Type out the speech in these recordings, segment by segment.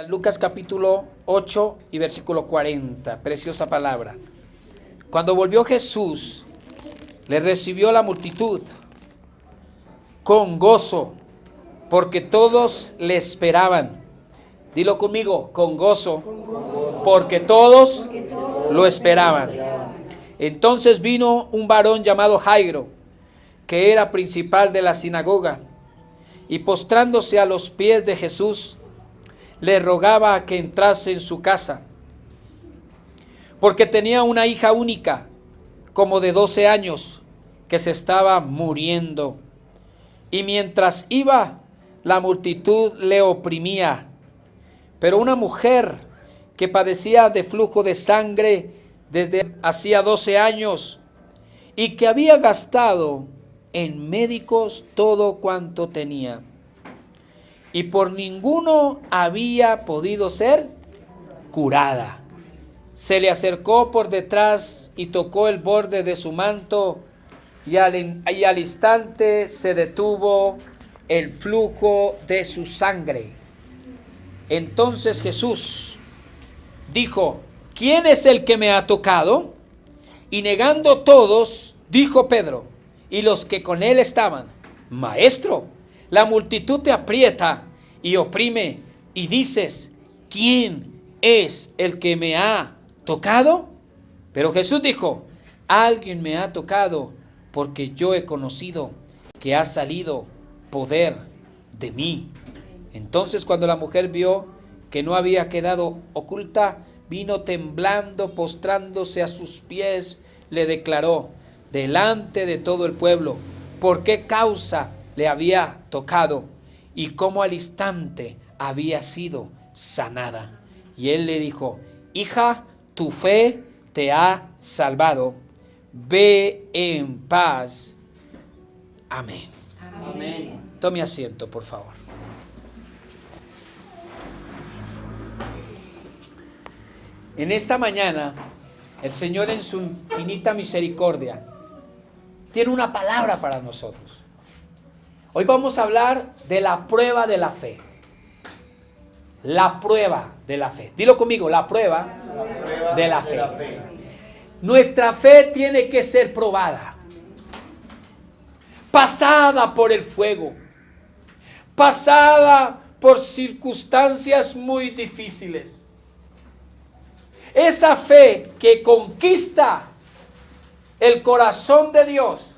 Lucas capítulo 8 y versículo 40, preciosa palabra. Cuando volvió Jesús, le recibió la multitud con gozo, porque todos le esperaban. Dilo conmigo, con gozo, porque todos lo esperaban. Entonces vino un varón llamado Jairo, que era principal de la sinagoga, y postrándose a los pies de Jesús, le rogaba que entrase en su casa, porque tenía una hija única, como de 12 años, que se estaba muriendo. Y mientras iba, la multitud le oprimía. Pero una mujer que padecía de flujo de sangre desde hacía 12 años, y que había gastado en médicos todo cuanto tenía, y por ninguno había podido ser curada, se le acercó por detrás y tocó el borde de su manto, y al instante se detuvo el flujo de su sangre. Entonces Jesús dijo: ¿quién es el que me ha tocado? Y negando todos, dijo Pedro y los que con él estaban: Maestro, la multitud te aprieta y oprime, y dices: ¿quién es el que me ha tocado? Pero Jesús dijo: alguien me ha tocado, porque yo he conocido que ha salido poder de mí. Entonces, cuando la mujer vio que no había quedado oculta, vino temblando, postrándose a sus pies, le declaró delante de todo el pueblo por qué causa le había tocado y cómo al instante había sido sanada. Y él le dijo: hija, tu fe te ha salvado, ve en paz. Amén. Amén. Tome asiento, por favor. En esta mañana, el Señor, en su infinita misericordia, tiene una palabra para nosotros. Hoy vamos a hablar de la prueba de la fe. La prueba de la fe. Dilo conmigo, la prueba de la fe. Nuestra fe tiene que ser probada, pasada por el fuego, pasada por circunstancias muy difíciles. Esa fe que conquista el corazón de Dios.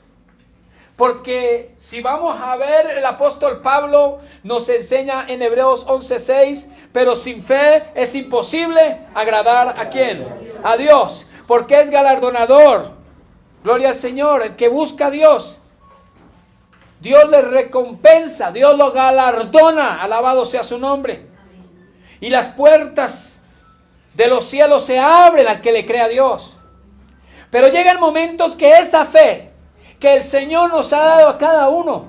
Porque si vamos a ver, el apóstol Pablo nos enseña en Hebreos 11:6, pero sin fe es imposible agradar ¿a quién? A Dios, porque es galardonador. Gloria al Señor, el que busca a Dios, Dios le recompensa, Dios lo galardona, alabado sea su nombre. Y las puertas de los cielos se abren al que le cree a Dios. Pero llegan momentos que esa fe que el Señor nos ha dado a cada uno,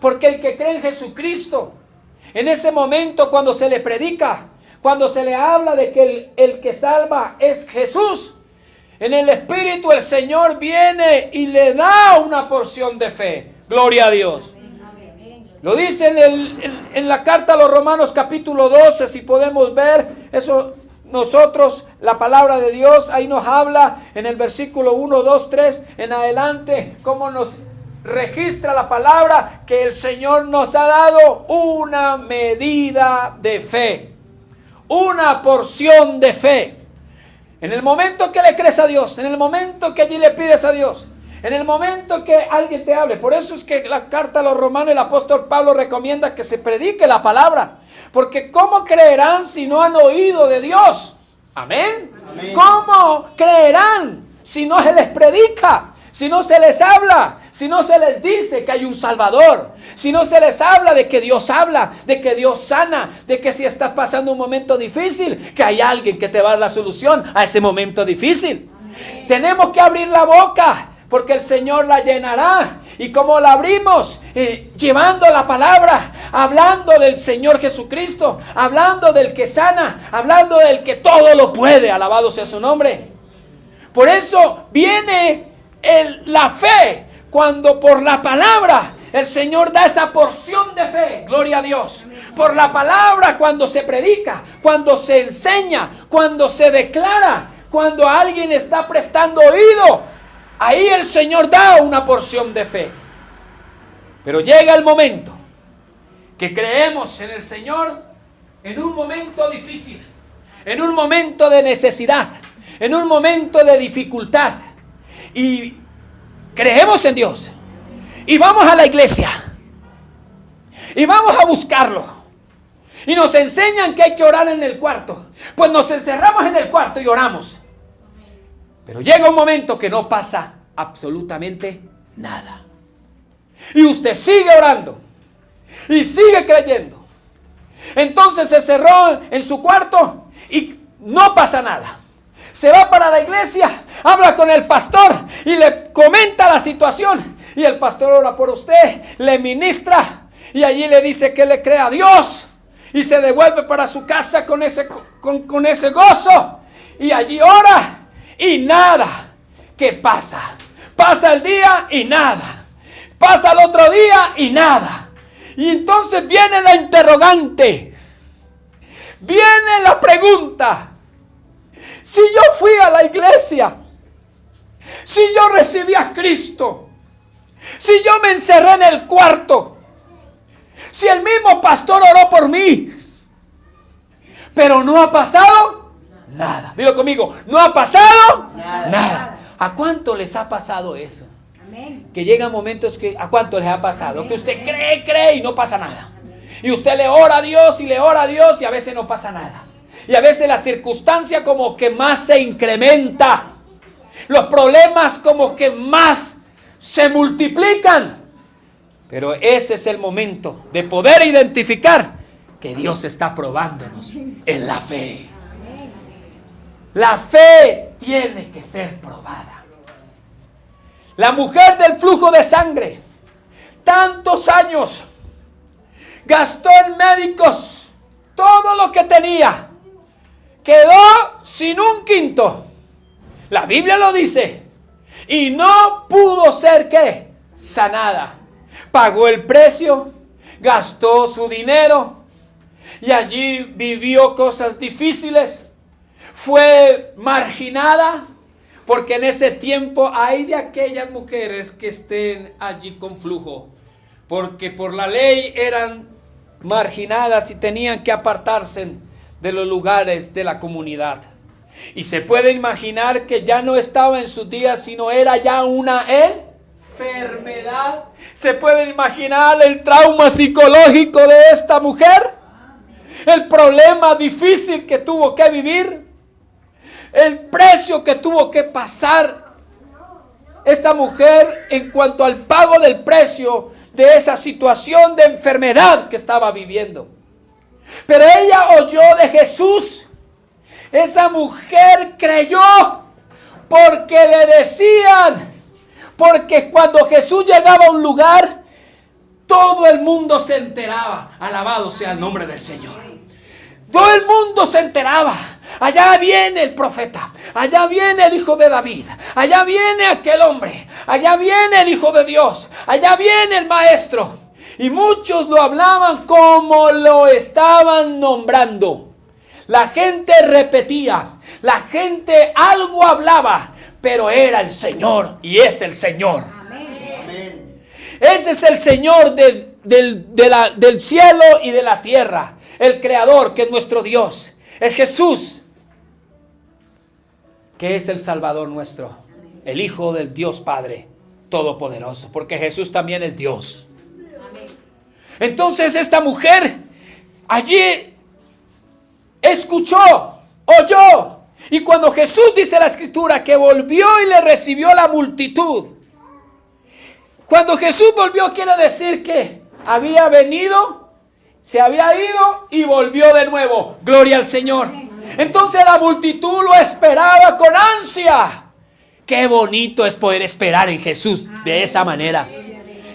porque el que cree en Jesucristo, en ese momento cuando se le predica, cuando se le habla de que el que salva es Jesús, en el Espíritu el Señor viene y le da una porción de fe. Gloria a Dios. Lo dice en la carta a los Romanos capítulo 12, si podemos ver eso. Nosotros, la palabra de Dios, ahí nos habla en el versículo 1, 2, 3, en adelante, cómo nos registra la palabra que el Señor nos ha dado una medida de fe, una porción de fe. En el momento que le crees a Dios, en el momento que allí le pides a Dios, en el momento que alguien te hable. Por eso es que la carta a los Romanos, el apóstol Pablo recomienda que se predique la palabra. Porque ¿cómo creerán si no han oído de Dios? Amén. Amén. ¿Cómo creerán si no se les predica? Si no se les habla, si no se les dice que hay un Salvador, si no se les habla de que Dios habla, de que Dios sana, de que si estás pasando un momento difícil, que hay alguien que te va a dar la solución a ese momento difícil. Amén. Tenemos que abrir la boca, porque el Señor la llenará. ¿Y cómo la abrimos? Llevando la palabra, hablando del Señor Jesucristo, hablando del que sana, hablando del que todo lo puede. Alabado sea su nombre. Por eso viene la fe, cuando por la palabra el Señor da esa porción de fe. Gloria a Dios. Por la palabra, cuando se predica, cuando se enseña, cuando se declara, cuando alguien está prestando oído, ahí el Señor da una porción de fe. Pero llega el momento que creemos en el Señor en un momento difícil, en un momento de necesidad, en un momento de dificultad. Y creemos en Dios. Y vamos a la iglesia. Y vamos a buscarlo. Y nos enseñan que hay que orar en el cuarto. Pues nos encerramos en el cuarto y oramos. Pero llega un momento que no pasa absolutamente nada. Y usted sigue orando. Y sigue creyendo. Entonces se cerró en su cuarto y no pasa nada. Se va para la iglesia, habla con el pastor y le comenta la situación. Y el pastor ora por usted, le ministra y allí le dice que le crea a Dios. Y se devuelve para su casa con ese gozo. Y allí ora y nada. ¿Qué pasa? Pasa el día y nada. Pasa el otro día y nada. Y entonces viene la interrogante. Viene la pregunta. Si yo fui a la iglesia, si yo recibí a Cristo, si yo me encerré en el cuarto, si el mismo pastor oró por mí, pero no ha pasado nada. Dilo conmigo, no ha pasado nada. ¿A cuánto les ha pasado eso? Amén. Que llegan momentos que, ¿a cuánto les ha pasado? Amén. Que usted cree y no pasa nada. Y usted le ora a Dios y a veces no pasa nada. Y a veces la circunstancia como que más se incrementa. Los problemas como que más se multiplican. Pero ese es el momento de poder identificar que Dios está probándonos en la fe. La fe tiene que ser probada. La mujer del flujo de sangre, tantos años, gastó en médicos todo lo que tenía. Quedó sin un quinto. La Biblia lo dice. Y no pudo ser, ¿qué? Sanada. Pagó el precio, gastó su dinero y allí vivió cosas difíciles. Fue marginada porque en ese tiempo hay de aquellas mujeres que estén allí con flujo. Porque por la ley eran marginadas y tenían que apartarse de los lugares de la comunidad. Y se puede imaginar que ya no estaba en sus días, sino era ya una enfermedad. ¿Se puede imaginar el trauma psicológico de esta mujer? El problema difícil que tuvo que vivir. El precio que tuvo que pasar esta mujer en cuanto al pago del precio de esa situación de enfermedad que estaba viviendo. Pero ella oyó de Jesús. Esa mujer creyó porque le decían. Porque cuando Jesús llegaba a un lugar, todo el mundo se enteraba. Alabado sea el nombre del Señor. Todo el mundo se enteraba. Allá viene el profeta. Allá viene el hijo de David. Allá viene aquel hombre. Allá viene el Hijo de Dios. Allá viene el Maestro. Y muchos lo hablaban como lo estaban nombrando. La gente repetía. La gente algo hablaba. Pero era el Señor y es el Señor. Amén. Ese es el Señor del cielo y de la tierra. El Creador, que es nuestro Dios. Es Jesús, que es el Salvador nuestro. El Hijo del Dios Padre Todopoderoso. Porque Jesús también es Dios. Amén. Entonces esta mujer allí escuchó, oyó. Y cuando Jesús, dice la Escritura, que volvió y le recibió la multitud. Cuando Jesús volvió, quiere decir que había venido, se había ido y volvió de nuevo. Gloria al Señor. Entonces la multitud lo esperaba con ansia. Qué bonito es poder esperar en Jesús de esa manera.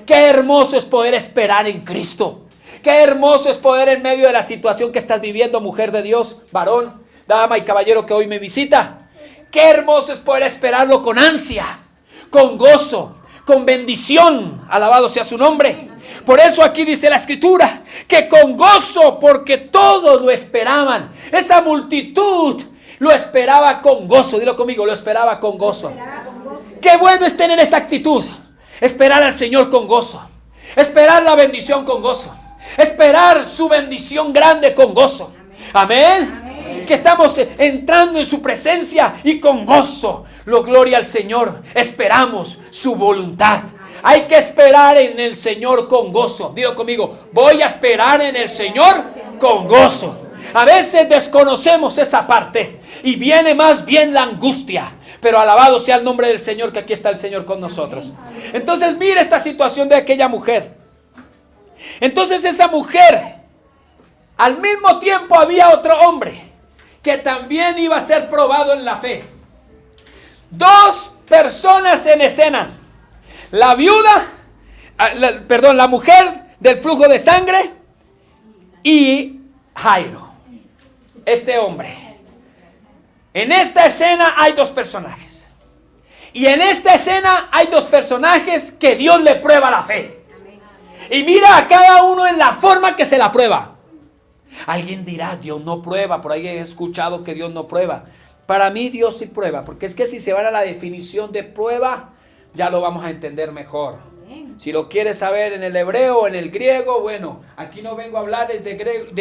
Qué hermoso es poder esperar en Cristo. Qué hermoso es poder, en medio de la situación que estás viviendo, mujer de Dios, varón, dama y caballero que hoy me visita. Qué hermoso es poder esperarlo con ansia, con gozo, con bendición. Alabado sea su nombre. Por eso aquí dice la Escritura que con gozo, porque todos lo esperaban. Esa multitud lo esperaba con gozo. Dilo conmigo, lo esperaba con gozo. Qué bueno es tener esa actitud. Esperar al Señor con gozo. Esperar la bendición con gozo. Esperar su bendición grande con gozo. Amén. Que estamos entrando en su presencia y con gozo. Gloria al Señor. Esperamos su voluntad. Hay que esperar en el Señor con gozo. Dilo conmigo, voy a esperar en el Señor con gozo. A veces desconocemos esa parte y viene más bien la angustia. Pero alabado sea el nombre del Señor, que aquí está el Señor con nosotros. Entonces mira esta situación de aquella mujer. Entonces esa mujer, al mismo tiempo había otro hombre que también iba a ser probado en la fe. Dos personas en escena. La mujer del flujo de sangre y Jairo, este hombre. En esta escena hay dos personajes. Y en esta escena hay dos personajes que Dios le prueba la fe. Y mira a cada uno en la forma que se la prueba. Alguien dirá, Dios no prueba. Por ahí he escuchado que Dios no prueba. Para mí Dios sí prueba. Porque es que si se van a la definición de prueba, ya lo vamos a entender mejor. Si lo quieres saber en el hebreo o en el griego, bueno, aquí no vengo a hablarles de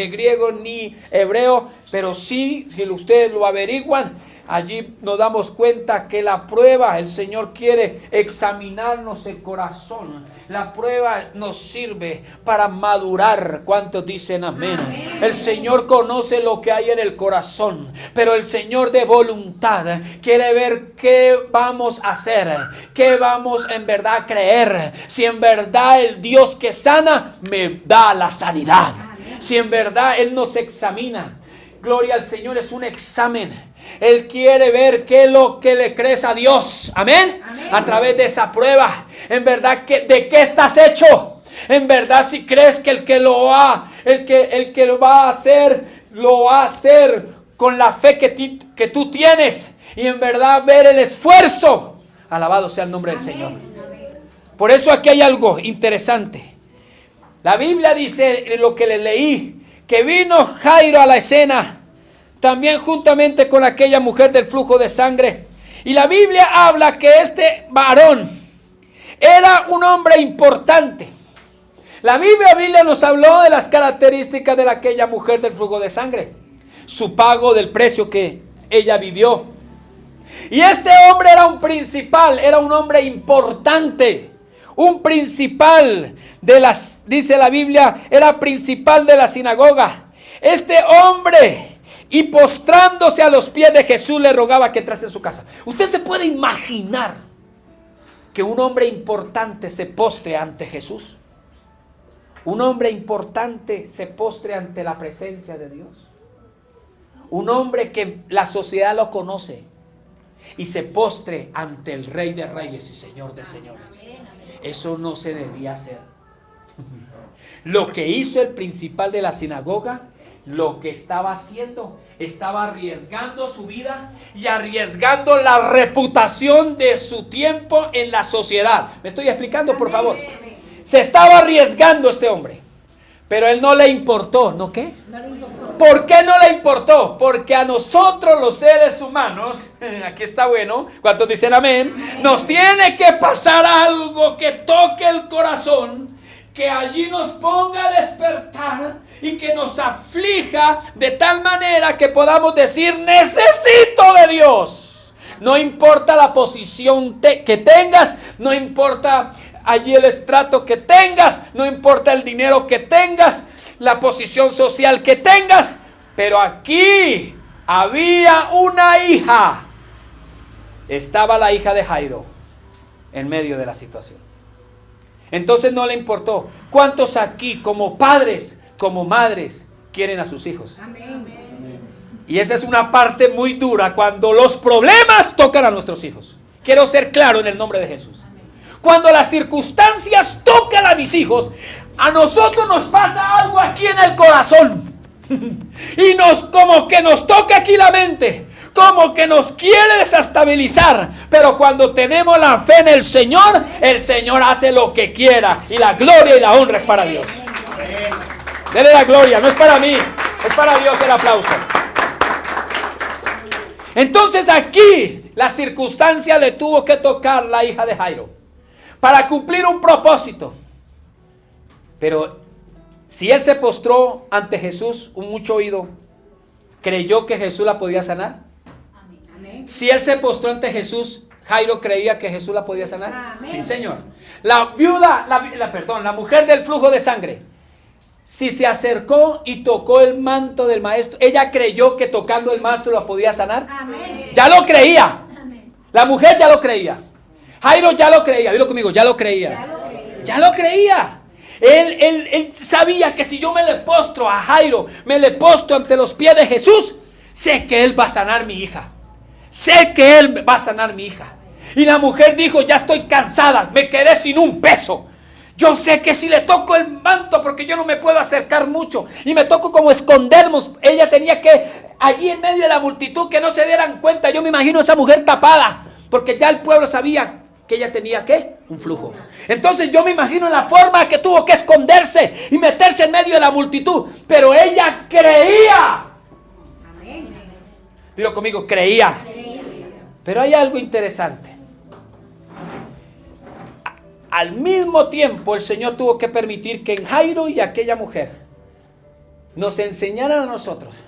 griego ni hebreo, pero sí, si ustedes lo averiguan, allí nos damos cuenta que la prueba, el Señor quiere examinarnos el corazón. La prueba nos sirve para madurar. ¿Cuántos dicen amén? Amén. El Señor conoce lo que hay en el corazón, pero el Señor de voluntad quiere ver qué vamos a hacer, qué vamos en verdad a creer. Si en verdad el Dios que sana me da la sanidad, si en verdad Él nos examina. Gloria al Señor, es un examen. Él quiere ver qué es lo que le crees a Dios. Amén. Amén. A través de esa prueba. En verdad, ¿de qué estás hecho? En verdad, si crees que el que lo va a hacer, lo va a hacer con la fe que tú tienes. Y en verdad ver el esfuerzo. Alabado sea el nombre del Señor. Por eso aquí hay algo interesante. La Biblia dice, en lo que le leí, que vino Jairo a la escena, también juntamente con aquella mujer del flujo de sangre. Y la Biblia habla que este varón era un hombre importante. La Biblia nos habló de las características de aquella mujer del flujo de sangre. Su pago del precio que ella vivió. Y este hombre era un principal, era un hombre importante. Un principal dice la Biblia, era principal de la sinagoga. Este hombre, y postrándose a los pies de Jesús, le rogaba que entrase en su casa. Usted se puede imaginar que un hombre importante se postre ante Jesús. Un hombre importante se postre ante la presencia de Dios. Un hombre que la sociedad lo conoce y se postre ante el Rey de Reyes y Señor de Señores. Eso no se debía hacer. Lo que hizo el principal de la sinagoga, lo que estaba haciendo, estaba arriesgando su vida y arriesgando la reputación de su tiempo en la sociedad. ¿Me estoy explicando, por favor? Se estaba arriesgando este hombre, pero él no le importó, ¿no qué? ¿Por qué no le importó? Porque a nosotros los seres humanos, aquí está bueno, ¿cuántos dicen amén? Nos tiene que pasar algo que toque el corazón, que allí nos ponga a despertar y que nos aflija de tal manera que podamos decir, necesito de Dios. No importa la posición que tengas, no importa allí el estrato que tengas, no importa el dinero que tengas, la posición social que tengas, pero aquí había una hija. Estaba la hija de Jairo en medio de la situación. Entonces no le importó. ¿Cuántos aquí como padres, como madres, quieren a sus hijos? Amén. Y esa es una parte muy dura cuando los problemas tocan a nuestros hijos. Quiero ser claro en el nombre de Jesús. Cuando las circunstancias tocan a mis hijos, a nosotros nos pasa algo aquí en el corazón. Y como que nos toca aquí la mente. como que nos quiere desestabilizar. Pero cuando tenemos la fe en el Señor hace lo que quiera. Y la gloria y la honra es para Dios. Dele la gloria, no es para mí, es para Dios el aplauso. Entonces aquí la circunstancia le tuvo que tocar la hija de Jairo para cumplir un propósito. Pero si él se postró ante Jesús, un mucho oído, ¿creyó que Jesús la podía sanar? Amén. Si él se postró ante Jesús, ¿Jairo creía que Jesús la podía sanar? Amén. Sí, Señor. La mujer del flujo de sangre, si se acercó y tocó el manto del maestro, ¿ella creyó que tocando el maestro la podía sanar? Amén. Ya lo creía. Amén. La mujer ya lo creía. Jairo ya lo creía. Dilo conmigo, ya lo creía. Ya lo creía. Él sabía que si yo me le postro a Jairo, me le postro ante los pies de Jesús, sé que él va a sanar mi hija. Sé que él va a sanar mi hija. Y la mujer dijo, ya estoy cansada, me quedé sin un peso. Yo sé que si le toco el manto, porque yo no me puedo acercar mucho, y me toco como escondernos, ella tenía que, allí en medio de la multitud, que no se dieran cuenta. Yo me imagino a esa mujer tapada, porque ya el pueblo sabía que ella tenía, ¿qué? Un flujo. Entonces yo me imagino la forma que tuvo que esconderse y meterse en medio de la multitud. Pero ella creía. Dilo conmigo, creía. Pero hay algo interesante. Al mismo tiempo el Señor tuvo que permitir que en Jairo y aquella mujer nos enseñaran a nosotros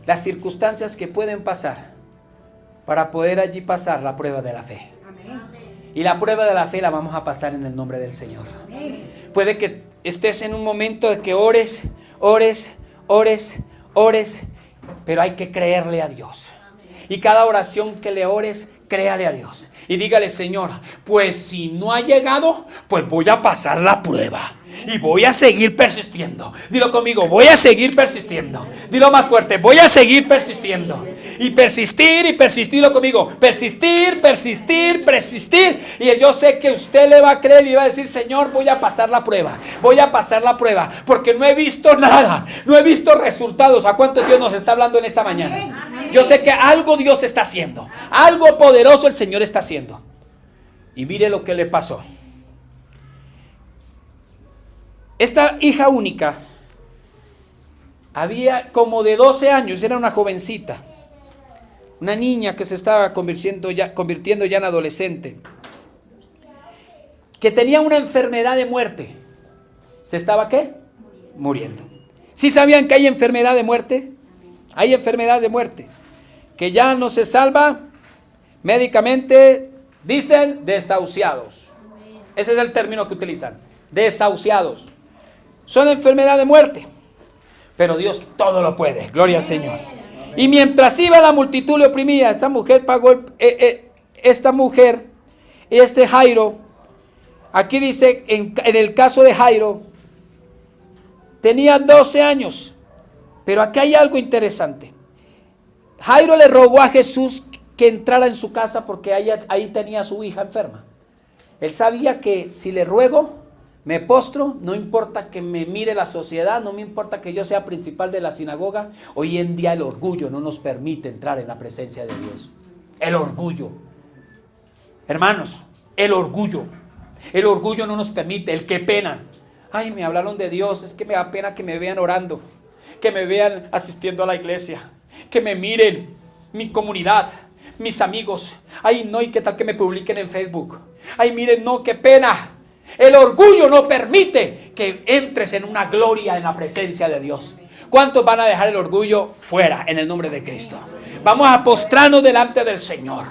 las circunstancias que pueden pasar para poder allí pasar la prueba de la fe. Y la prueba de la fe la vamos a pasar en el nombre del Señor. Puede que estés en un momento de que ores, pero hay que creerle a Dios. Y cada oración que le ores, créale a Dios. Y dígale, Señor, pues si no ha llegado, pues voy a pasar la prueba. Y voy a seguir persistiendo. Dilo conmigo, voy a seguir persistiendo. Dilo más fuerte, voy a seguir persistiendo. Y persistir, dilo conmigo, persistir. Y yo sé que usted le va a creer y va a decir, Señor, voy a pasar la prueba. Porque no he visto nada, no he visto resultados. ¿A cuánto Dios nos está hablando en esta mañana? Yo sé que algo Dios está haciendo. Algo poderoso el Señor está haciendo. Y mire lo que le pasó. Esta hija única había como de 12 años, era una jovencita, una niña que se estaba convirtiendo ya en adolescente, que tenía una enfermedad de muerte. ¿Se estaba qué? Muriendo. ¿Sí sabían que hay enfermedad de muerte? Hay enfermedad de muerte que ya no se salva médicamente, dicen desahuciados. Ese es el término que utilizan, desahuciados. Son enfermedad de muerte, pero Dios todo lo puede, gloria al Señor. Y mientras iba la multitud le oprimía, esta mujer pagó, Jairo, aquí dice, en el caso de Jairo, tenía 12 años, pero aquí hay algo interesante. Jairo le rogó a Jesús que entrara en su casa porque ahí tenía a su hija enferma. Él sabía que si le ruego, me postro, no importa que me mire la sociedad, no me importa que yo sea principal de la sinagoga. Hoy en día el orgullo no nos permite entrar en la presencia de Dios. El orgullo. Hermanos, el orgullo no nos permite, el qué pena. Ay, me hablaron de Dios, es que me da pena que me vean orando, que me vean asistiendo a la iglesia, que me miren mi comunidad, mis amigos. Ay, no, y qué tal que me publiquen en Facebook. Ay, miren, no, qué pena. El orgullo no permite que entres en una gloria en la presencia de Dios. ¿Cuántos van a dejar el orgullo fuera en el nombre de Cristo? Vamos a postrarnos delante del Señor.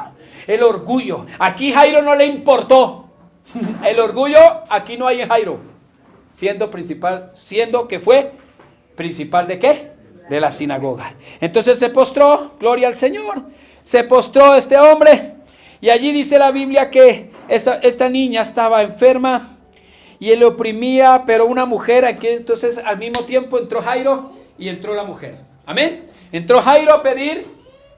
El orgullo, aquí Jairo no le importó. El orgullo, aquí no hay en Jairo. Siendo que fue principal de ¿qué? De la sinagoga. Entonces se postró, gloria al Señor. Se postró este hombre. Y allí dice la Biblia que esta niña estaba enferma y él le oprimía, pero una mujer aquí, entonces al mismo tiempo entró Jairo y entró la mujer. Amén. Entró Jairo a pedir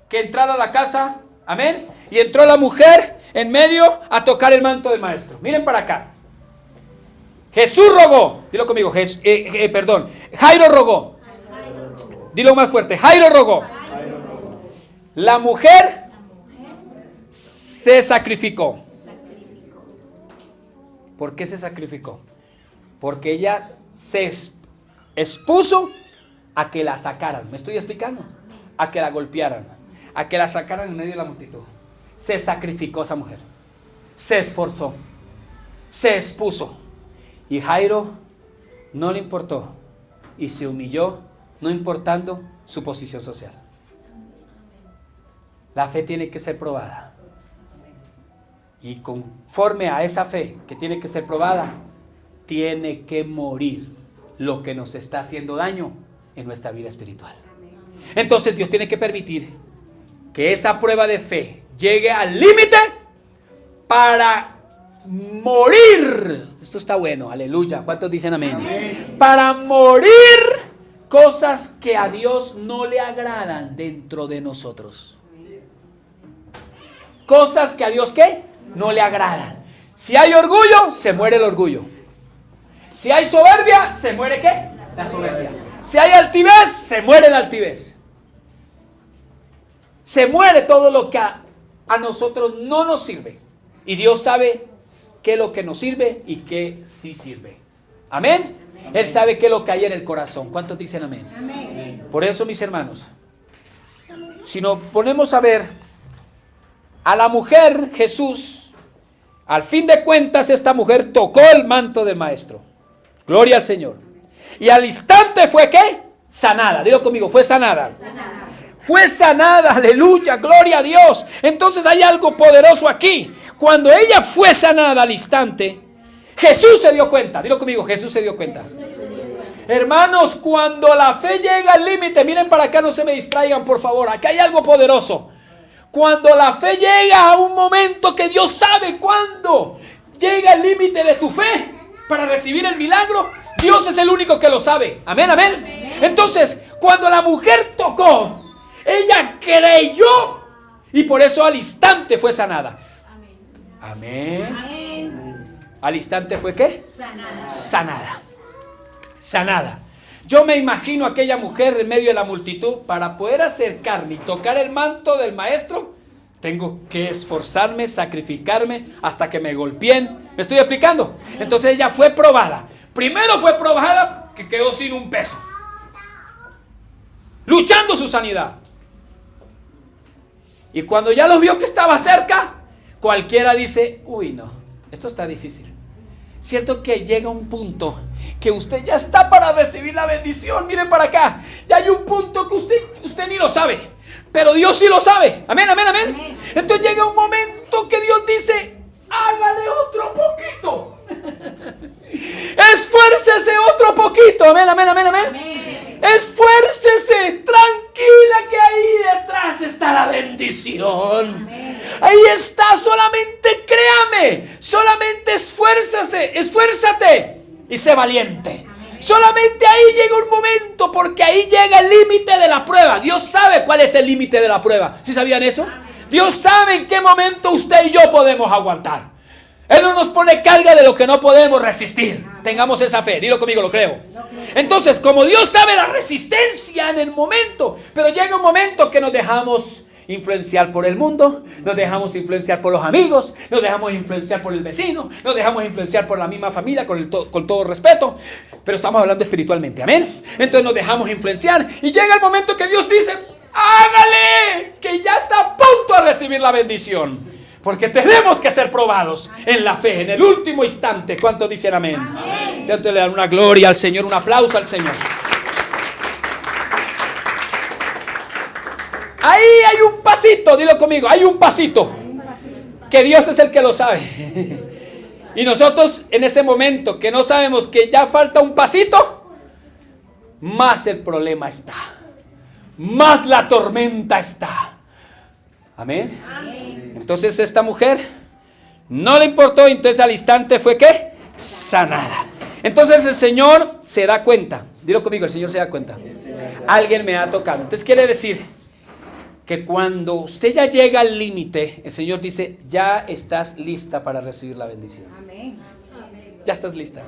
que entrara a la casa. Amén. Y entró la mujer en medio a tocar el manto del maestro. Miren para acá. Jesús rogó. Dilo conmigo. Jairo rogó. Dilo más fuerte. Jairo rogó. La mujer se sacrificó. ¿Por qué se sacrificó? Porque ella se expuso a que la sacaran. ¿Me estoy explicando? A que la golpearan, a que la sacaran en medio de la multitud. Se sacrificó esa mujer. Se esforzó. Se expuso. Y Jairo no le importó. Y se humilló, no importando su posición social. La fe tiene que ser probada. Y conforme a esa fe que tiene que ser probada, tiene que morir lo que nos está haciendo daño en nuestra vida espiritual. Entonces Dios tiene que permitir que esa prueba de fe llegue al límite para morir. Esto está bueno, aleluya. ¿Cuántos dicen amén? Amén. Para morir cosas que a Dios no le agradan dentro de nosotros. Cosas que a Dios, ¿qué? No le agradan. Si hay orgullo, se muere el orgullo. Si hay soberbia, se muere ¿qué? La soberbia. Si hay altivez, se muere la altivez. Se muere todo lo que a nosotros no nos sirve. Y Dios sabe qué es lo que nos sirve y qué sí sirve. ¿Amén? Amén. Él sabe qué es lo que hay en el corazón. ¿Cuántos dicen amén? Amén. Por eso, mis hermanos, si nos ponemos a ver a la mujer, Jesús, al fin de cuentas, esta mujer tocó el manto del maestro. Gloria al Señor. Y al instante fue ¿qué? Sanada. Digo conmigo, fue sanada. Fue sanada, aleluya, gloria a Dios. Entonces hay algo poderoso aquí. Cuando ella fue sanada al instante, Jesús se dio cuenta. Dilo conmigo, Jesús se dio cuenta. Hermanos, cuando la fe llega al límite, miren para acá, no se me distraigan, por favor. Acá hay algo poderoso. Cuando la fe llega a un momento que Dios sabe cuándo llega el límite de tu fe para recibir el milagro, Dios es el único que lo sabe. Amén, amén. Entonces, cuando la mujer tocó, ella creyó y por eso al instante fue sanada. Amén. Amén. Al instante fue ¿qué? Sanada. Sanada. Yo me imagino a aquella mujer en medio de la multitud. Para poder acercarme y tocar el manto del maestro, tengo que esforzarme, sacrificarme hasta que me golpeen. ¿Me estoy explicando? Entonces ella fue probada. Primero fue probada que quedó sin un peso, luchando su sanidad. Y cuando ya lo vio que estaba cerca, cualquiera dice, uy no, esto está difícil. Cierto que llega un punto que usted ya está para recibir la bendición. Miren para acá. Ya hay un punto que usted ni lo sabe, pero Dios sí lo sabe. Amén, amén, amén, amén. Entonces llega un momento que Dios dice, hágale otro poquito. Esfuércese otro poquito. Amén, amén, amén, amén, amén. Esfuércese, tranquila, que ahí detrás está la bendición. Amén. Ahí está, solamente créame, solamente esfuérzate y sé valiente. Amén. Solamente ahí llega un momento, porque ahí llega el límite de la prueba. Dios sabe cuál es el límite de la prueba. ¿Sí sabían eso? Amén. Dios sabe en qué momento usted y yo podemos aguantar. Él no nos pone carga de lo que no podemos resistir. Tengamos esa fe. Dilo conmigo, lo creo. Entonces, como Dios sabe la resistencia en el momento, pero llega un momento que nos dejamos influenciar por el mundo, nos dejamos influenciar por los amigos, nos dejamos influenciar por el vecino, nos dejamos influenciar por la misma familia, con todo respeto, pero estamos hablando espiritualmente, amén. Entonces nos dejamos influenciar y llega el momento que Dios dice, hágale, que ya está a punto de recibir la bendición. Porque tenemos que ser probados en la fe, en el último instante. ¿Cuántos dicen amén? Amén. Entonces le dan una gloria al Señor, un aplauso al Señor. Ahí hay un pasito, dilo conmigo, hay un pasito. Que Dios es el que lo sabe. Y nosotros en ese momento que no sabemos que ya falta un pasito, más el problema está. Más la tormenta está. Amén. Amén. Entonces esta mujer no le importó, entonces al instante fue ¿qué? Sanada. Entonces el Señor se da cuenta. Dilo conmigo, el Señor se da cuenta. Alguien me ha tocado. Entonces quiere decir que cuando usted ya llega al límite, el Señor dice, ya estás lista para recibir la bendición. Amén. Ya estás lista.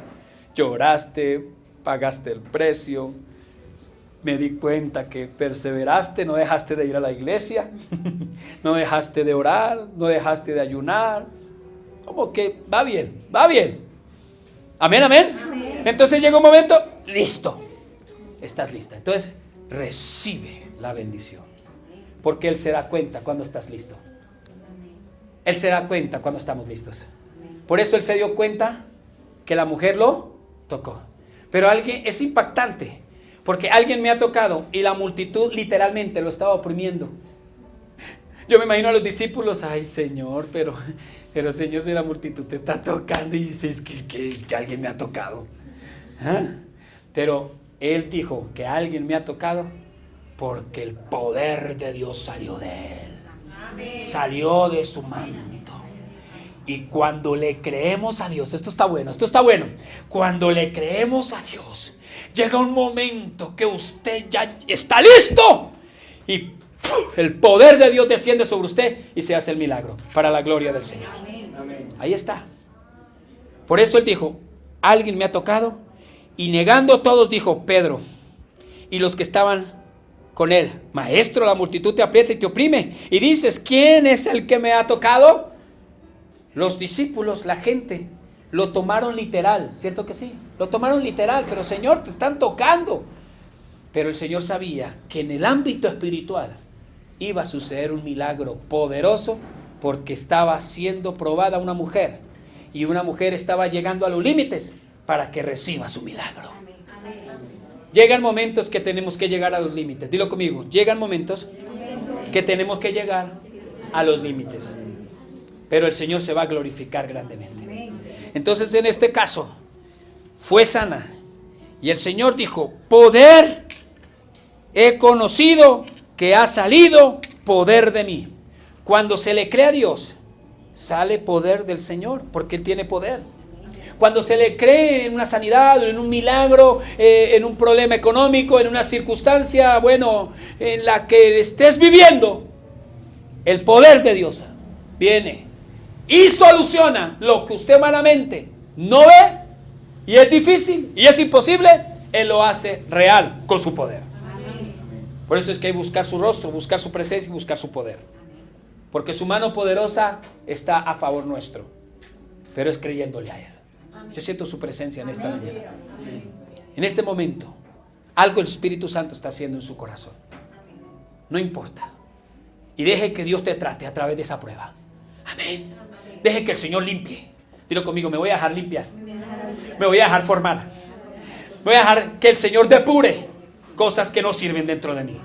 Lloraste, pagaste el precio, me di cuenta que perseveraste, no dejaste de ir a la iglesia, no dejaste de orar, no dejaste de ayunar. Como que va bien, va bien. Amén, amén. Amén. Entonces llega un momento, listo, estás lista. Entonces recibe la bendición, porque Él se da cuenta cuando estás listo. Él se da cuenta cuando estamos listos. Por eso Él se dio cuenta que la mujer lo tocó. Pero alguien, es impactante, porque alguien me ha tocado y la multitud literalmente lo estaba oprimiendo. Yo me imagino a los discípulos, ay Señor, pero Señor, si la multitud te está tocando y dices que alguien me ha tocado. ¿Ah? Pero Él dijo que alguien me ha tocado porque el poder de Dios salió de Él. Salió de su manto. Y cuando le creemos a Dios, esto está bueno. Cuando le creemos a Dios, llega un momento que usted ya está listo y el poder de Dios desciende sobre usted y se hace el milagro para la gloria del Señor. Ahí está. Por eso Él dijo, alguien me ha tocado. Y negando todos dijo, Pedro y los que estaban con él, Maestro, la multitud te aprieta y te oprime. Y dices, ¿quién es el que me ha tocado? Los discípulos, la gente, lo tomaron literal, ¿cierto que sí? Lo tomaron literal, pero Señor, te están tocando. Pero el Señor sabía que en el ámbito espiritual iba a suceder un milagro poderoso, porque estaba siendo probada una mujer, y una mujer estaba llegando a los límites para que reciba su milagro. Llegan momentos que tenemos que llegar a los límites. Dilo conmigo, llegan momentos que tenemos que llegar a los límites. Pero el Señor se va a glorificar grandemente. Entonces, en este caso, fue sana. Y el Señor dijo, poder he conocido que ha salido poder de mí. Cuando se le cree a Dios, sale poder del Señor, porque Él tiene poder. Cuando se le cree en una sanidad, en un milagro, en un problema económico, en una circunstancia, en la que estés viviendo, el poder de Dios viene y soluciona lo que usted humanamente no ve, y es difícil y es imposible. Él lo hace real con su poder. Por eso es que hay que buscar su rostro, buscar su presencia y buscar su poder, porque su mano poderosa está a favor nuestro, pero es creyéndole a Él. Yo siento su presencia en esta mañana. En este momento, algo el Espíritu Santo está haciendo en su corazón. No importa. Y deje que Dios te trate a través de esa prueba. Amén. Deje que el Señor limpie. Dilo conmigo, me voy a dejar limpiar. Me voy a dejar formar. Voy a dejar que el Señor depure cosas que no sirven dentro de mí.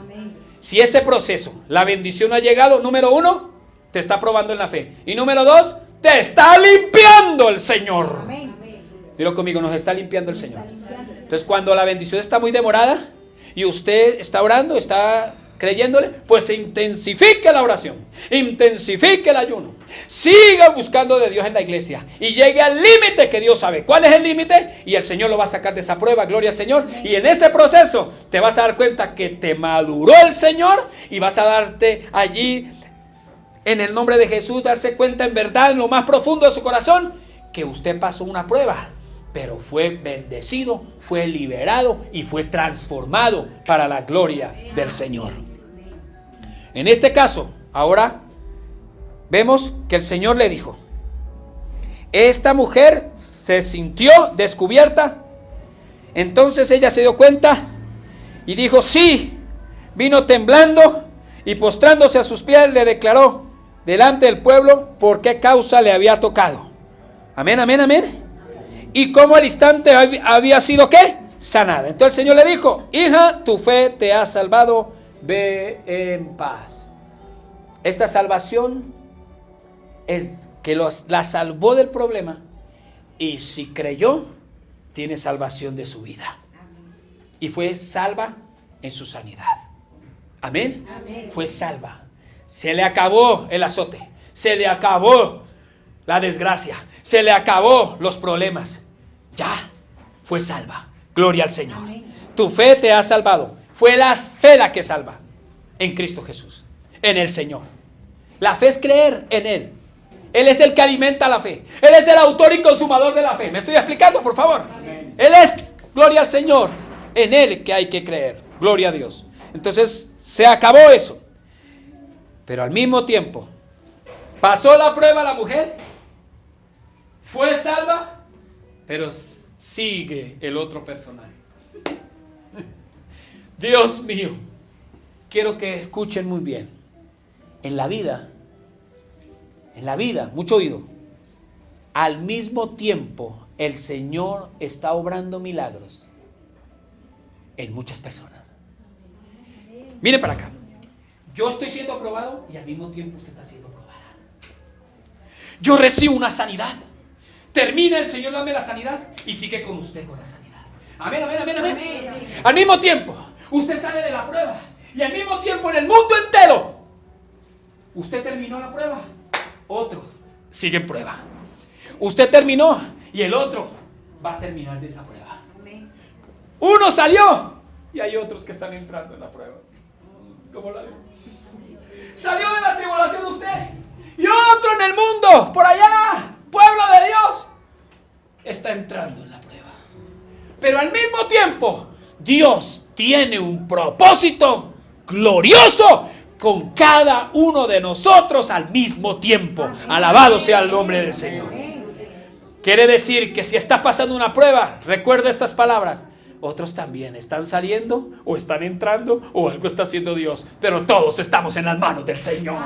Si ese proceso, la bendición no ha llegado, número 1, te está probando en la fe. Y número 2, te está limpiando el Señor. Dilo conmigo, nos está limpiando el Señor. Entonces, cuando la bendición está muy demorada y usted está orando, está creyéndole, pues intensifique la oración, intensifique el ayuno, siga buscando de Dios en la iglesia y llegue al límite que Dios sabe. ¿Cuál es el límite? Y el Señor lo va a sacar de esa prueba, gloria al Señor. Y en ese proceso te vas a dar cuenta que te maduró el Señor y vas a darte allí, en el nombre de Jesús, darse cuenta en verdad, en lo más profundo de su corazón, que usted pasó una prueba, pero fue bendecido, fue liberado y fue transformado para la gloria del Señor. En este caso, ahora vemos que el Señor le dijo, esta mujer se sintió descubierta. Entonces ella se dio cuenta y dijo, sí. Vino temblando y postrándose a sus pies le declaró delante del pueblo por qué causa le había tocado. Amén, amén, amén. Y cómo al instante había sido ¿qué? Sanada. Entonces el Señor le dijo, hija, tu fe te ha salvado, ve en paz. Esta salvación es que la salvó del problema, y si creyó, tiene salvación de su vida. Y fue salva en su sanidad. Amén. Amén. Fue salva. Se le acabó el azote, se le acabó la desgracia, se le acabó los problemas. Ya fue salva. Gloria al Señor. Amén. Tu fe te ha salvado. Fue la fe la que salva en Cristo Jesús, en el Señor. La fe es creer en Él. Él es el que alimenta la fe. Él es el autor y consumador de la fe. ¿Me estoy explicando, por favor? Amén. Él es, gloria al Señor, en Él que hay que creer. Gloria a Dios. Entonces se acabó eso. Pero al mismo tiempo, pasó la prueba la mujer, fue salva, pero sigue el otro personaje. Dios mío, quiero que escuchen muy bien. En la vida, mucho oído, al mismo tiempo el Señor está obrando milagros en muchas personas. Mire para acá. Yo estoy siendo aprobado y al mismo tiempo usted está siendo aprobada. Yo recibo una sanidad. Termina el Señor dame la sanidad y sigue con usted con la sanidad. Amén, amén, amén, amén. Al mismo tiempo, usted sale de la prueba y al mismo tiempo en el mundo entero, usted terminó la prueba, otro sigue en prueba. Usted terminó y el otro va a terminar de esa prueba. Uno salió y hay otros que están entrando en la prueba. ¿Cómo la ve? Salió de la tribulación usted y otro en el mundo, por allá, pueblo de Dios, está entrando en la prueba. Pero al mismo tiempo, Dios tiene un propósito glorioso con cada uno de nosotros al mismo tiempo. Alabado sea el nombre del Señor. Quiere decir que si está pasando una prueba, recuerda estas palabras. Otros también están saliendo o están entrando o algo está haciendo Dios. Pero todos estamos en las manos del Señor.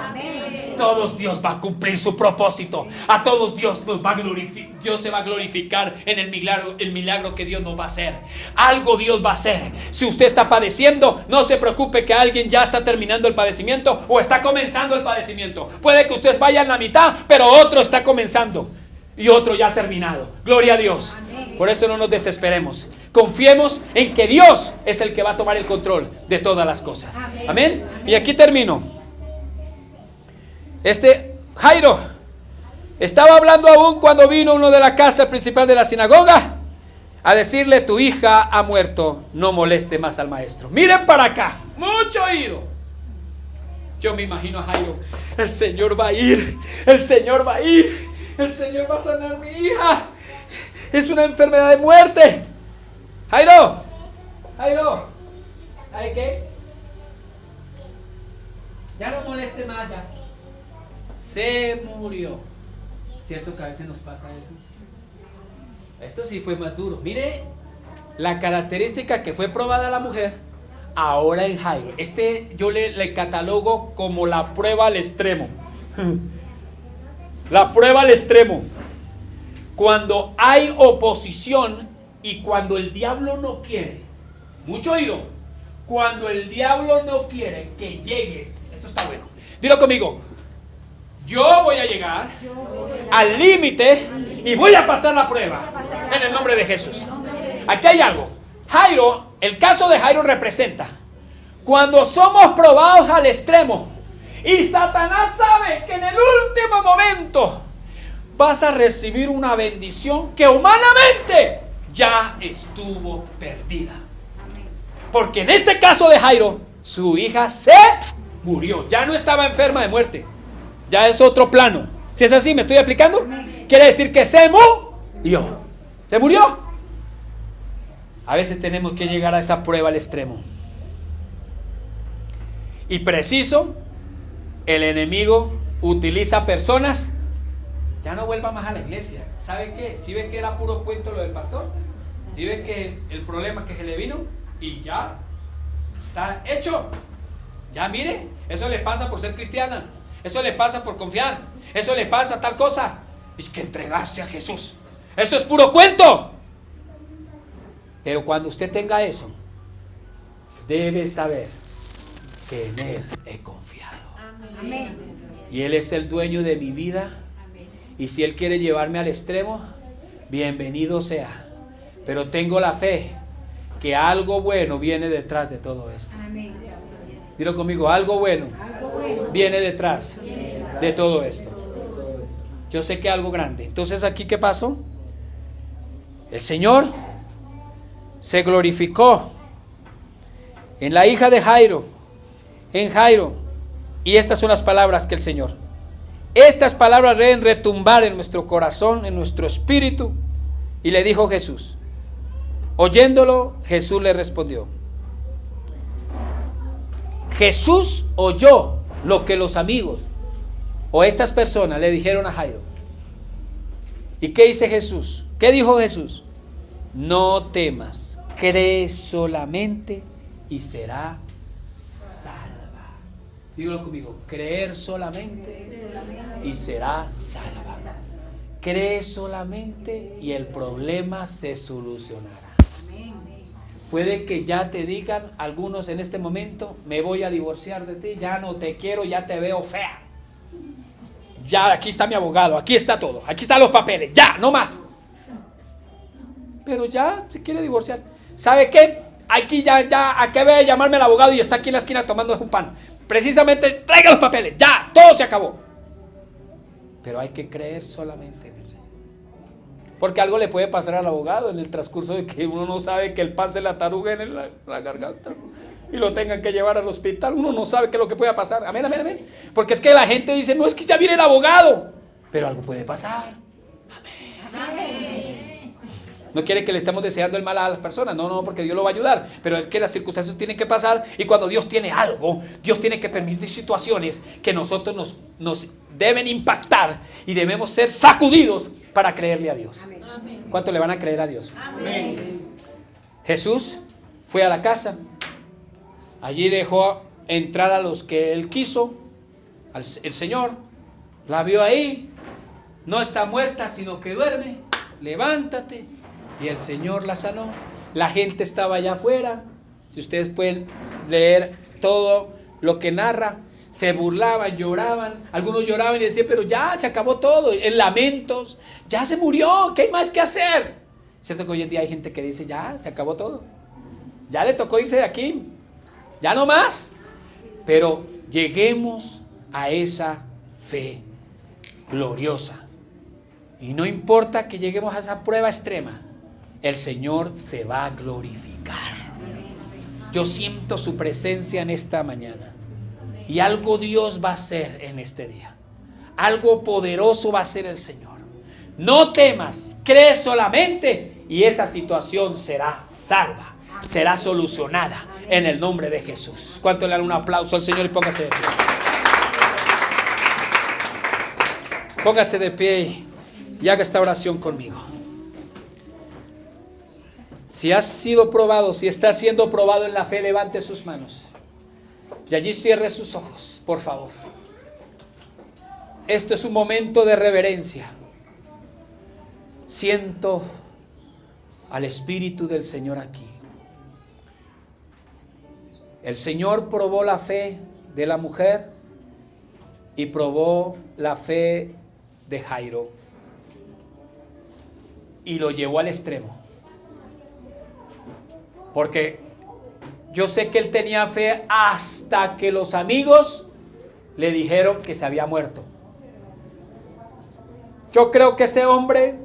Todos Dios va a cumplir su propósito. A todos Dios nos va a glorificar. Dios se va a glorificar en el milagro que Dios nos va a hacer. Algo Dios va a hacer. Si usted está padeciendo, no se preocupe que alguien ya está terminando el padecimiento o está comenzando el padecimiento. Puede que usted vaya en la mitad, pero otro está comenzando y otro ya ha terminado. Gloria a Dios. Por eso no nos desesperemos. Confiemos en que Dios es el que va a tomar el control de todas las cosas. Amén. Y aquí termino. Jairo estaba hablando aún cuando vino uno de la casa principal de la sinagoga a decirle: tu hija ha muerto, no moleste más al maestro. Miren para acá, mucho oído. Yo me imagino a Jairo: el Señor va a ir, el Señor va a ir, el Señor va a sanar a mi hija. Es una enfermedad de muerte. Jairo, ¿hay qué? Ya no moleste más, ya. Se murió. ¿Cierto que a veces nos pasa eso? Esto sí fue más duro. Mire la característica que fue probada a la mujer ahora en Jairo. Yo le catalogo como la prueba al extremo. La prueba al extremo. Cuando hay oposición y cuando el diablo no quiere. Mucho oído. Cuando el diablo no quiere que llegues. Esto está bueno. Dilo conmigo. Yo voy a llegar al límite y voy a pasar la prueba en el nombre de Jesús. Aquí hay algo. Jairo, el caso de Jairo representa cuando somos probados al extremo y Satanás sabe que en el último momento vas a recibir una bendición que humanamente ya estuvo perdida. Porque en este caso de Jairo, su hija se murió. Ya no estaba enferma de muerte. Ya es otro plano. Si es así, ¿me estoy aplicando? Quiere decir que se murió. ¿Se murió? A veces tenemos que llegar a esa prueba al extremo. Y preciso, el enemigo utiliza personas. Ya no vuelva más a la iglesia. ¿Sabe qué? ¿Sí ve que era puro cuento lo del pastor? ¿Sí ve que el problema que se le vino? Y ya está hecho. Ya mire, eso le pasa por ser cristiana. Eso le pasa por confiar. Eso le pasa tal cosa. Es que entregarse a Jesús. Eso es puro cuento. Pero cuando usted tenga eso, debe saber que en Él he confiado. Amén. Y Él es el dueño de mi vida. Y si Él quiere llevarme al extremo, bienvenido sea. Pero tengo la fe que algo bueno viene detrás de todo esto. Amén. Dilo conmigo, algo bueno viene detrás de todo esto. Yo sé que algo grande. Entonces, ¿aquí qué pasó? El Señor se glorificó en la hija de Jairo, en Jairo. Y estas son las palabras que el Señor. Estas palabras deben retumbar en nuestro corazón, en nuestro espíritu. Y le dijo Jesús. Oyéndolo, Jesús le respondió: Jesús oyó lo que los amigos o estas personas le dijeron a Jairo. ¿Y qué dice Jesús? ¿Qué dijo Jesús? No temas, cree solamente y será salva. Dígalo conmigo, creer solamente y será salva. Cree solamente y el problema se solucionará. Puede que ya te digan algunos en este momento, me voy a divorciar de ti, ya no te quiero, ya te veo fea. Ya aquí está mi abogado, aquí está todo, aquí están los papeles, ya, no más. Pero ya se quiere divorciar. ¿Sabe qué? Aquí ya, ¿a qué voy a llamarme el abogado y está aquí en la esquina tomando un pan? Precisamente, traiga los papeles, ya, todo se acabó. Pero hay que creer solamente en el Señor. Porque algo le puede pasar al abogado en el transcurso de que uno no sabe que el pan se le atarugue en la garganta y lo tengan que llevar al hospital. Uno no sabe qué es lo que puede pasar. Amén, amén, amén. Porque es que la gente dice, no, es que ya viene el abogado. Pero algo puede pasar. Amén. Amén. No quiere que le estemos deseando el mal a las personas. No, porque Dios lo va a ayudar. Pero es que las circunstancias tienen que pasar. Y cuando Dios tiene algo, Dios tiene que permitir situaciones que nosotros nos deben impactar. Y debemos ser sacudidos para creerle a Dios. Amén. ¿Cuánto le van a creer a Dios? Amén. Jesús fue a la casa. Allí dejó entrar a los que él quiso. El Señor la vio ahí. No está muerta, sino que duerme. Levántate. Y el Señor la sanó. La gente estaba allá afuera. Si ustedes pueden leer todo lo que narra. Se burlaban, lloraban. Algunos lloraban y decían, pero ya se acabó todo. En lamentos. Ya se murió. ¿Qué hay más que hacer? Cierto que hoy en día hay gente que dice, ya se acabó todo. Ya le tocó irse de aquí. Ya no más. Pero lleguemos a esa fe gloriosa. Y no importa que lleguemos a esa prueba extrema. El Señor se va a glorificar. Yo siento su presencia en esta mañana. Y algo Dios va a hacer en este día. Algo poderoso va a hacer el Señor. No temas, cree solamente y esa situación será salva, será solucionada en el nombre de Jesús. ¿Cuánto le dan un aplauso al Señor y póngase de pie? Póngase de pie y haga esta oración conmigo. Si has sido probado, si está siendo probado en la fe, levante sus manos. Y allí cierre sus ojos, por favor. Esto es un momento de reverencia. Siento al Espíritu del Señor aquí. El Señor probó la fe de la mujer y probó la fe de Jairo. Y lo llevó al extremo. Porque yo sé que él tenía fe hasta que los amigos le dijeron que se había muerto. Yo creo que ese hombre,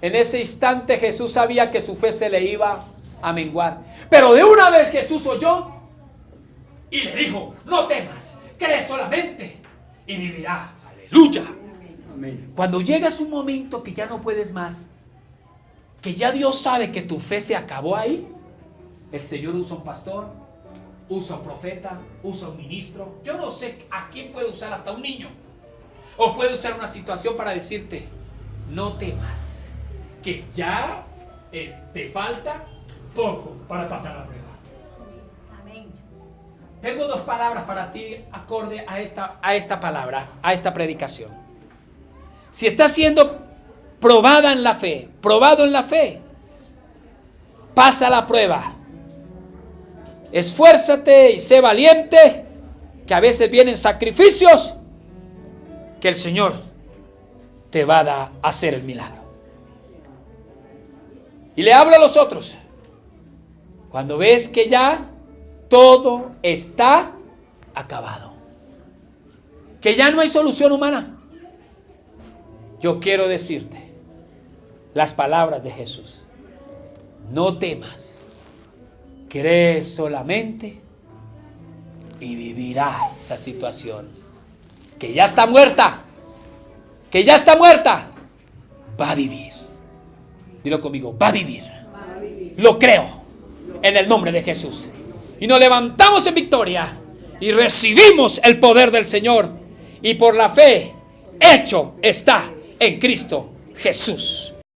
en ese instante Jesús sabía que su fe se le iba a menguar. Pero de una vez Jesús oyó y le dijo, no temas, cree solamente y vivirá. Aleluya. Amén. Cuando llegas un momento que ya no puedes más, que ya Dios sabe que tu fe se acabó ahí, el Señor usa un pastor, usa un profeta, usa un ministro. Yo no sé a quién puede usar, hasta un niño. O puede usar una situación para decirte, no temas, que ya te falta poco para pasar la prueba. Amén. Tengo dos palabras para ti acorde a esta palabra, a esta predicación. Si estás siendo probada en la fe, probado en la fe, pasa la prueba. Esfuérzate y sé valiente, que a veces vienen sacrificios que el Señor te va a hacer el milagro. Y le hablo a los otros. Cuando ves que ya todo está acabado, que ya no hay solución humana, yo quiero decirte las palabras de Jesús. No temas, cree solamente y vivirá esa situación. Que ya está muerta, va a vivir. Dilo conmigo, va a vivir. Lo creo en el nombre de Jesús. y nos levantamos en victoria y recibimos el poder del Señor. Y por la fe, hecho está en Cristo Jesús.